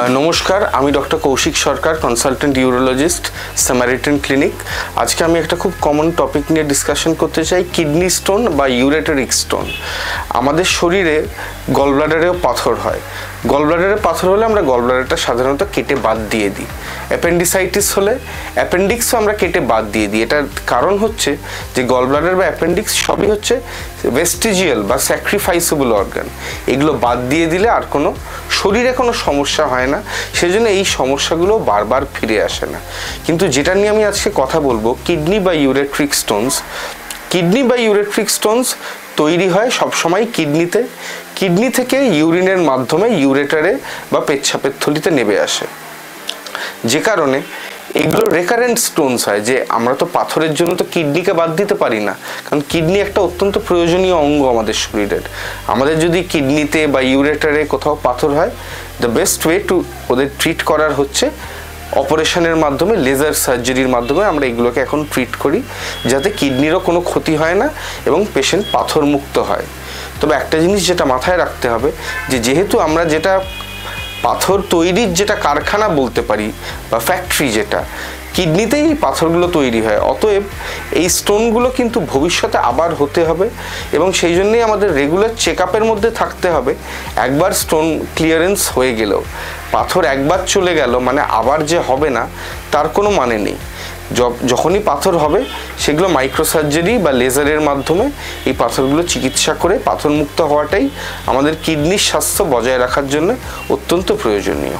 নমস্কার, আমি ডক্টর কৌশিক সরকার, consultant urologist, স্যামারিটান clinic. আজকে আমি একটা খুব কমন টপিক নিয়ে ডিসকাশন করতে চাই, কিডনি স্টোন বা ইউরেটারিক স্টোন। আমাদের শরীরে গলব্লাডারেও পাথর হয়। গলব্লাডারে পাথর হলে আমরা গলব্লাডারটা সাধারণত কেটে বাদ দিয়ে দিই। অ্যাপেন্ডিসাইটিস হলে অ্যাপেন্ডিক্সও আমরা কেটে বাদ দিয়ে দিই। এটার কারণ হচ্ছে যে গলব্লাডার বা অ্যাপেন্ডিক্স সবই হচ্ছে ভেস্টিজিয়াল বা স্যাক্রিফাইসেবল অর্গান। এগুলো বাদ দিয়ে দিলে আর কোনো শরীরে কোনো সমস্যা হয় না, সেজন্য এই সমস্যাগুলো বারবার ফিরে আসে না। কিন্তু যেটা নিয়ে আমি আজকে কথা বলবো, কিডনি বা ইউরেট্রিক স্টোনস। কিডনি বা ইউরেট্রিক স্টোনস তৈরি হয় সবসময় কিডনিতে। কিডনি থেকে ইউরিনের মাধ্যমে ইউরেটারে বা পেচ্ছাপের থলিতে নেমে আসে, যে কারণে এগুলো রেকারেন্ট স্টোনস হয়। যে আমরা তো পাথরের জন্য তো কিডনিকে বাদ দিতে পারি না, কারণ কিডনি একটা অত্যন্ত প্রয়োজনীয় অঙ্গ আমাদের শরীরের। আমাদের যদি কিডনিতে বা ইউরেটারে কোথাও পাথর হয়, দ্য বেস্ট ওয়ে টু ওদের ট্রিট করার হচ্ছে অপারেশনের মাধ্যমে, লেজার সার্জারির মাধ্যমে আমরা এগুলোকে এখন ট্রিট করি, যাতে কিডনিরও কোনো ক্ষতি হয় না এবং পেশেন্ট পাথর মুক্ত হয়। তবে একটা জিনিস যেটা মাথায় রাখতে হবে, যে যেহেতু আমরা যেটা পাথর তৈরির যেটা কারখানা বলতে পারি বা ফ্যাক্টরি, যেটা কিডনিতেই এই পাথরগুলো তৈরি হয়, অতএব এই স্টোনগুলো কিন্তু ভবিষ্যতে আবার হতে হবে এবং সেই জন্যই আমাদের রেগুলার চেক আপের মধ্যে থাকতে হবে। একবার স্টোন ক্লিয়ারেন্স হয়ে গেলেও, পাথর একবার চলে গেল মানে আবার যে হবে না তার কোনো মানে নেই। যখনই পাথর হবে সেগুলো মাইক্রোসার্জারি বা লেজারের মাধ্যমে এই পাথরগুলো চিকিৎসা করে পাথর মুক্ত হওয়াটাই আমাদের কিডনির স্বাস্থ্য বজায় রাখার জন্য অত্যন্ত প্রয়োজনীয়।